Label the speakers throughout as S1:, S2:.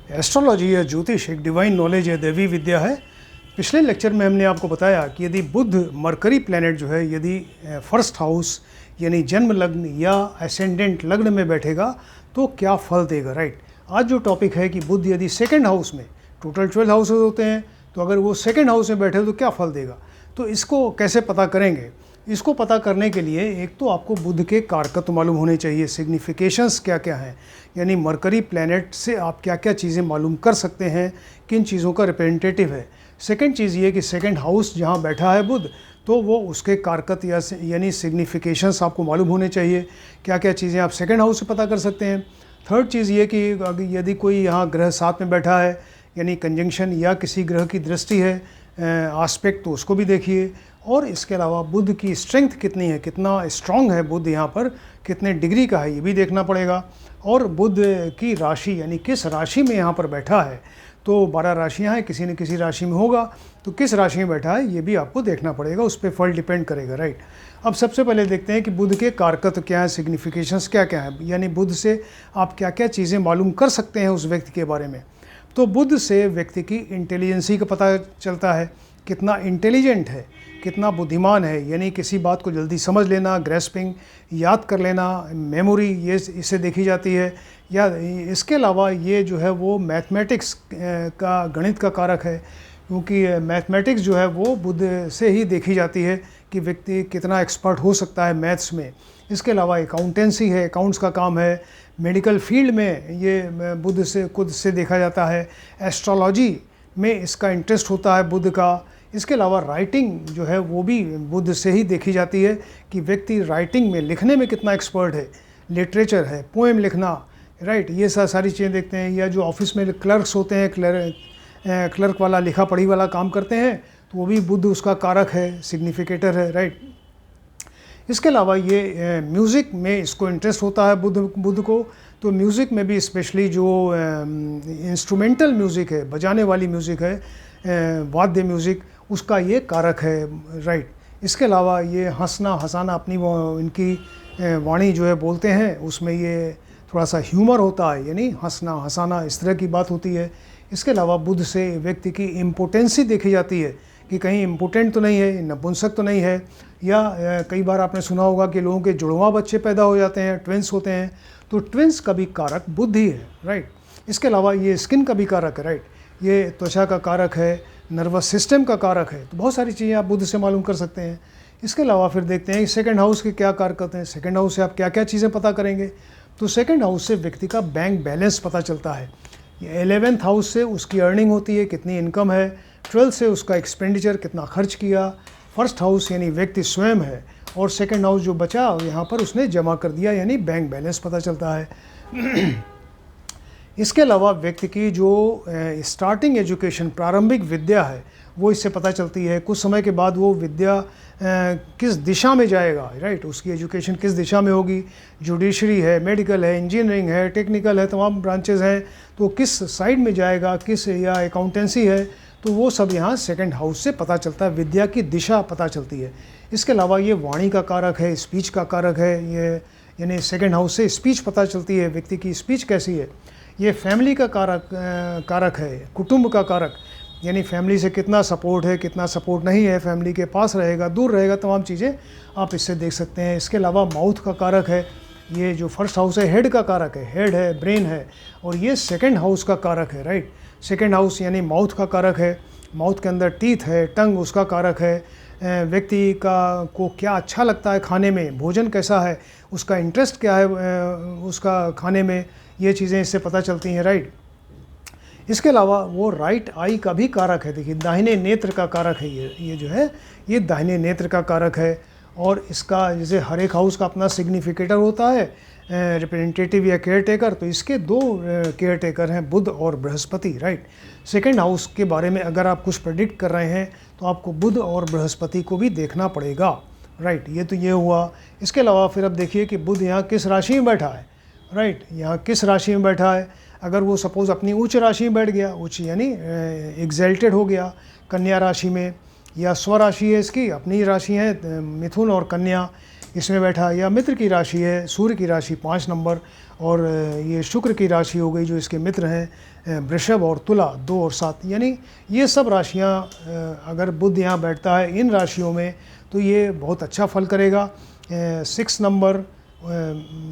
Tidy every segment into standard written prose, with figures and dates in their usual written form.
S1: Astrology या ज्योतिष एक डिवाइन नॉलेज है, दैवी विद्या है। पिछले लेक्चर में हमने आपको बताया कि यदि बुध मरकरी प्लैनेट जो है यदि फर्स्ट हाउस यानी जन्म लग्न या असेंडेंट लग्न में बैठेगा तो क्या फल देगा, राइट। आज जो टॉपिक है कि बुध यदि सेकंड हाउस में, टोटल 12 हाउसेज होते हैं, तो अगर वो सेकंड हाउस में बैठे तो क्या फल देगा, तो इसको कैसे पता करेंगे। इसको पता करने के लिए एक तो आपको बुध के कारकत्व मालूम होने चाहिए, सिग्निफिकेशंस क्या क्या हैं, यानी मरकरी प्लैनेट से आप क्या क्या चीज़ें मालूम कर सकते हैं, किन चीज़ों का रिप्रेजेंटेटिव है। सेकंड चीज़ ये कि सेकंड हाउस जहाँ बैठा है बुध, तो वो उसके कारकत्व यानी सिग्निफिकेशंस आपको मालूम होने चाहिए, क्या क्या चीज़ें आप सेकंड हाउस से पता कर सकते हैं। थर्ड चीज़ ये कि यदि कोई यहाँ ग्रह साथ में बैठा है यानी कंजंक्शन या किसी ग्रह की दृष्टि है, आस्पेक्ट, तो उसको भी देखिए। और इसके अलावा बुध की स्ट्रेंथ कितनी है, कितना स्ट्रांग है बुध यहाँ पर, कितने डिग्री का है, ये भी देखना पड़ेगा। और बुध की राशि यानी किस राशि में यहाँ पर बैठा है, तो 12 राशियाँ हैं, किसी न किसी राशि में होगा, तो किस राशि में बैठा है ये भी आपको देखना पड़ेगा, उस पर फल डिपेंड करेगा, राइट। अब सबसे पहले देखते हैं कि बुध के कारकत्व क्या है, सिग्निफिकेशंस क्या क्या है, यानी बुध से आप क्या क्या चीज़ें मालूम कर सकते हैं उस व्यक्ति के बारे में। तो बुध से व्यक्ति की इंटेलिजेंसी का पता चलता है, कितना इंटेलिजेंट है, कितना बुद्धिमान है, यानी किसी बात को जल्दी समझ लेना, ग्रेस्पिंग, याद कर लेना, मेमोरी, ये इससे देखी जाती है। या इसके अलावा ये जो है वो मैथमेटिक्स का, गणित का कारक है, क्योंकि मैथमेटिक्स जो है वो बुध से ही देखी जाती है कि व्यक्ति कितना एक्सपर्ट हो सकता है मैथ्स में। इसके अलावा अकाउंटेंसी है, अकाउंट्स का काम है। मेडिकल फील्ड में ये बुध से खुद से देखा जाता है। एस्ट्रोलॉजी में इसका इंटरेस्ट होता है बुध का। इसके अलावा राइटिंग जो है वो भी बुध से ही देखी जाती है कि व्यक्ति राइटिंग में, लिखने में कितना एक्सपर्ट है, लिटरेचर है, पोएम लिखना, राइट, ये सारी चीज़ें देखते हैं। या जो ऑफिस में क्लर्क्स होते हैं, क्लर्क वाला, लिखा पढ़ी वाला काम करते हैं, तो वो भी बुध उसका कारक है, सिग्निफिकेटर है, राइट। इसके अलावा ये म्यूज़िक में इसको इंटरेस्ट होता है बुध को, तो म्यूज़िक में भी स्पेशली जो इंस्ट्रूमेंटल म्यूज़िक है, बजाने वाली म्यूज़िक है, वाद्य म्यूज़िक, उसका ये कारक है, राइट। इसके अलावा ये हंसना हंसाना, अपनी इनकी वाणी जो है बोलते हैं, उसमें ये थोड़ा सा ह्यूमर होता है, यानी हंसना हंसाना, इस तरह की बात होती है। इसके अलावा बुध से व्यक्ति की इम्पोर्टेंसी देखी जाती है कि कहीं इम्पोर्टेंट तो नहीं है, नपुंसक तो नहीं है। या कई बार आपने सुना होगा कि लोगों के जुड़वां बच्चे पैदा हो जाते हैं, ट्विंस होते हैं, तो ट्विंस का भी कारक बुध ही है, राइट। इसके अलावा ये स्किन का भी कारक है, राइट, ये त्वचा का कारक है, नर्वस सिस्टम का कारक है। तो बहुत सारी चीज़ें आप बुध से मालूम कर सकते हैं। इसके अलावा फिर देखते हैं सेकंड हाउस के क्या कारक हैं, सेकंड हाउस से आप क्या क्या चीज़ें पता करेंगे। तो सेकंड हाउस से व्यक्ति का बैंक बैलेंस पता चलता है। 11th हाउस से उसकी अर्निंग होती है, कितनी इनकम है। 12th से उसका एक्सपेंडिचर, कितना खर्च किया। फर्स्ट हाउस यानी व्यक्ति स्वयं है, और सेकंड हाउस जो बचा यहाँ पर उसने जमा कर दिया, यानी बैंक बैलेंस पता चलता है। इसके अलावा व्यक्ति की जो स्टार्टिंग एजुकेशन, प्रारंभिक विद्या है, वो इससे पता चलती है। कुछ समय के बाद वो विद्या किस दिशा में जाएगा, राइट, उसकी एजुकेशन किस दिशा में होगी। जुडिशरी है, मेडिकल है, इंजीनियरिंग है, टेक्निकल है, तमाम ब्रांचेज हैं, तो किस साइड में जाएगा, किस, या अकाउंटेंसी है, तो वो सब यहाँ सेकंड हाउस से पता चलता है, विद्या की दिशा पता चलती है। इसके अलावा ये वाणी का कारक है, स्पीच का कारक है, ये यानी सेकंड हाउस से स्पीच पता चलती है, व्यक्ति की स्पीच कैसी है। ये फैमिली का कारक है, कुटुंब का कारक, यानी फैमिली से कितना सपोर्ट है, कितना सपोर्ट नहीं है, फैमिली के पास रहेगा, दूर रहेगा, तमाम चीज़ें आप इससे देख सकते हैं। इसके अलावा माउथ का कारक है, ये जो फर्स्ट हाउस है हेड का कारक है, हेड है, ब्रेन है, और ये सेकंड हाउस का कारक है, राइट। सेकंड हाउस यानी माउथ का कारक है, माउथ के अंदर टीथ है, टंग उसका कारक है। व्यक्ति को क्या अच्छा लगता है खाने में, भोजन कैसा है, उसका इंटरेस्ट क्या है उसका खाने में, ये चीज़ें इससे पता चलती हैं, राइट। इसके अलावा वो राइट आई का भी कारक है, देखिए दाहिने नेत्र का कारक है, ये जो है ये दाहिने नेत्र का कारक है। और इसका जैसे हर एक हाउस का अपना सिग्निफिकेटर होता है, रिप्रेजेंटेटिव या केयर टेकर, तो इसके दो केयर टेकर हैं, बुध और बृहस्पति, राइट। सेकंड हाउस के बारे में अगर आप कुछ प्रेडिक्ट कर रहे हैं तो आपको बुध और बृहस्पति को भी देखना पड़ेगा, राइट। ये तो ये हुआ। इसके अलावा फिर अब देखिए कि बुध यहाँ किस राशि में बैठा है, राइट, यहाँ किस राशि में बैठा है। अगर वो सपोज़ अपनी उच्च राशि में बैठ गया, उच्च यानी एग्जल्टेड हो गया कन्या राशि में, या स्वराशि है इसकी, अपनी राशि है मिथुन और कन्या, इसमें बैठा, या मित्र की राशि है, सूर्य की राशि 5 नंबर, और ये शुक्र की राशि हो गई जो इसके मित्र हैं वृषभ और तुला 2 और 7, यानी ये सब राशियाँ अगर बुध यहाँ बैठता है इन राशियों में तो ये बहुत अच्छा फल करेगा। 6 नंबर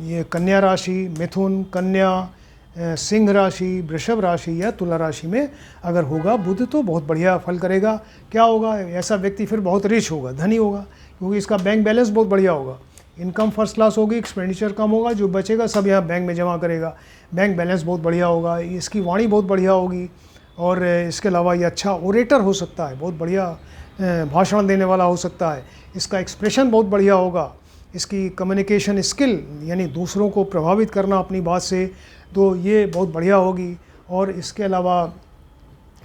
S1: ये कन्या राशि, मिथुन, कन्या, सिंह राशि, वृषभ राशि या तुला राशि में अगर होगा बुध तो बहुत बढ़िया फल करेगा। क्या होगा, ऐसा व्यक्ति फिर बहुत रिच होगा, धनी होगा, क्योंकि इसका बैंक बैलेंस बहुत बढ़िया होगा, इनकम फर्स्ट क्लास होगी, एक्सपेंडिचर कम होगा, जो बचेगा सब यहाँ बैंक में जमा करेगा, बैंक बैलेंस बहुत बढ़िया होगा, इसकी वाणी बहुत बढ़िया होगी, और इसके अलावा ये अच्छा ओरेटर हो सकता है, बहुत बढ़िया भाषण देने वाला हो सकता है, इसका एक्सप्रेशन बहुत बढ़िया होगा, इसकी कम्युनिकेशन स्किल यानी दूसरों को प्रभावित करना अपनी बात से, तो ये बहुत बढ़िया होगी। और इसके अलावा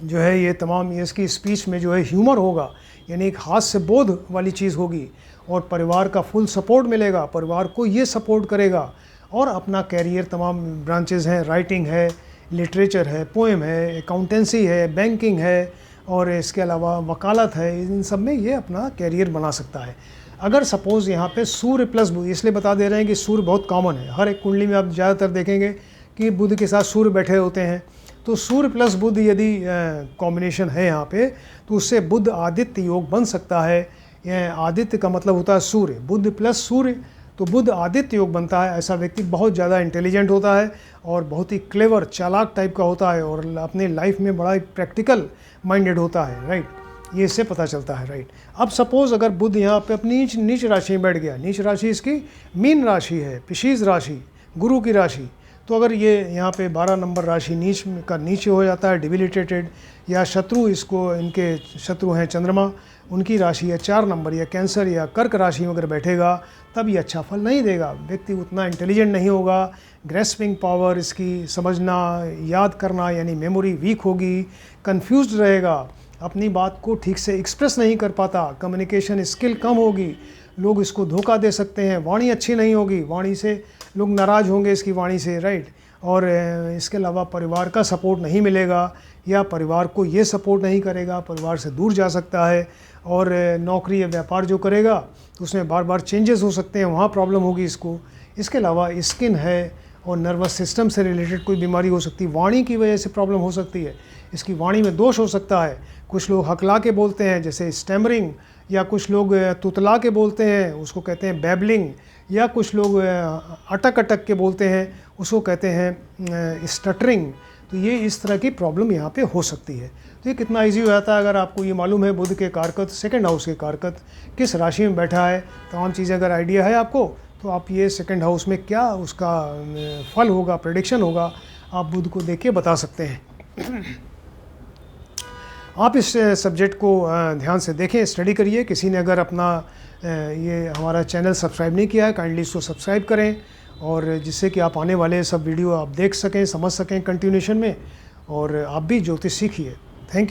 S1: जो है ये तमाम ये इसकी स्पीच में जो है ह्यूमर होगा, यानी एक हास्य बोध वाली चीज़ होगी, और परिवार का फुल सपोर्ट मिलेगा, परिवार को ये सपोर्ट करेगा, और अपना कैरियर तमाम ब्रांचेज हैं, राइटिंग है, लिटरेचर है, पोएम है, अकाउंटेंसी है, बैंकिंग है, और इसके अलावा वकालत है, इन सब में ये अपना कैरियर बना सकता है। अगर सपोज़ यहाँ पे सूर्य प्लस बुध, इसलिए बता दे रहे हैं कि सूर्य बहुत कॉमन है, हर एक कुंडली में आप ज़्यादातर देखेंगे कि बुध के साथ सूर्य बैठे होते हैं, तो सूर्य प्लस बुध यदि कॉम्बिनेशन है यहाँ पे तो उससे बुध आदित्य योग बन सकता है। आदित्य का मतलब होता है सूर्य, बुध प्लस सूर्य, तो बुध आदित्य योग बनता है। ऐसा व्यक्ति बहुत ज़्यादा इंटेलिजेंट होता है और बहुत ही क्लेवर चालाक टाइप का होता है, और अपने लाइफ में बड़ा ही प्रैक्टिकल माइंडेड होता है, राइट, ये इससे पता चलता है, राइट। अब सपोज़ अगर बुध यहाँ पे अपनी नीच राशि में बैठ गया, नीच राशि इसकी मीन राशि है, पिशीज राशि, गुरु की राशि, तो अगर ये यहाँ पे 12 नंबर राशि नीच का नीचे हो जाता है, डिबिलिटेटेड, या शत्रु इसको, इनके शत्रु हैं चंद्रमा, उनकी राशि है 4 नंबर, या कैंसर या कर्क राशि में अगर बैठेगा तब ये अच्छा फल नहीं देगा। व्यक्ति उतना इंटेलिजेंट नहीं होगा, ग्रेस्पिंग पावर इसकी, समझना, याद करना यानी मेमोरी वीक होगी, कंफ्यूज्ड रहेगा, अपनी बात को ठीक से एक्सप्रेस नहीं कर पाता, कम्युनिकेशन स्किल कम होगी, लोग इसको धोखा दे सकते हैं, वाणी अच्छी नहीं होगी, वाणी से लोग नाराज़ होंगे इसकी वाणी से, राइट। और इसके अलावा परिवार का सपोर्ट नहीं मिलेगा, या परिवार को ये सपोर्ट नहीं करेगा, परिवार से दूर जा सकता है, और नौकरी या व्यापार जो करेगा तो उसमें बार बार चेंजेस हो सकते हैं, वहाँ प्रॉब्लम होगी इसको। इसके अलावा स्किन है और नर्वस सिस्टम से रिलेटेड कोई बीमारी हो सकती है, वाणी की वजह से प्रॉब्लम हो सकती है, इसकी वाणी में दोष हो सकता है, कुछ लोग हकला के बोलते हैं जैसे स्टैमरिंग, या कुछ लोग तुतला के बोलते हैं उसको कहते हैं बैबलिंग, या कुछ लोग अटक अटक के बोलते हैं उसको कहते हैं स्टटरिंग। तो ये इस तरह की प्रॉब्लम यहाँ पे हो सकती है। तो ये कितना इजी हो जाता है अगर आपको ये मालूम है बुध के कारकत, सेकंड हाउस के कारकत किस राशि में बैठा है, तमाम चीज़ें अगर आइडिया है आपको, तो आप ये सेकंड हाउस में क्या उसका फल होगा, प्रेडिक्शन होगा, आप बुध को देख के बता सकते हैं। आप इस सब्जेक्ट को ध्यान से देखें, स्टडी करिए। किसी ने अगर अपना ये हमारा चैनल सब्सक्राइब नहीं किया है, काइंडली इसको सब्सक्राइब करें, और जिससे कि आप आने वाले सब वीडियो आप देख सकें, समझ सकें कंटिन्यूशन में, और आप भी ज्योतिष सीखिए। Thank you.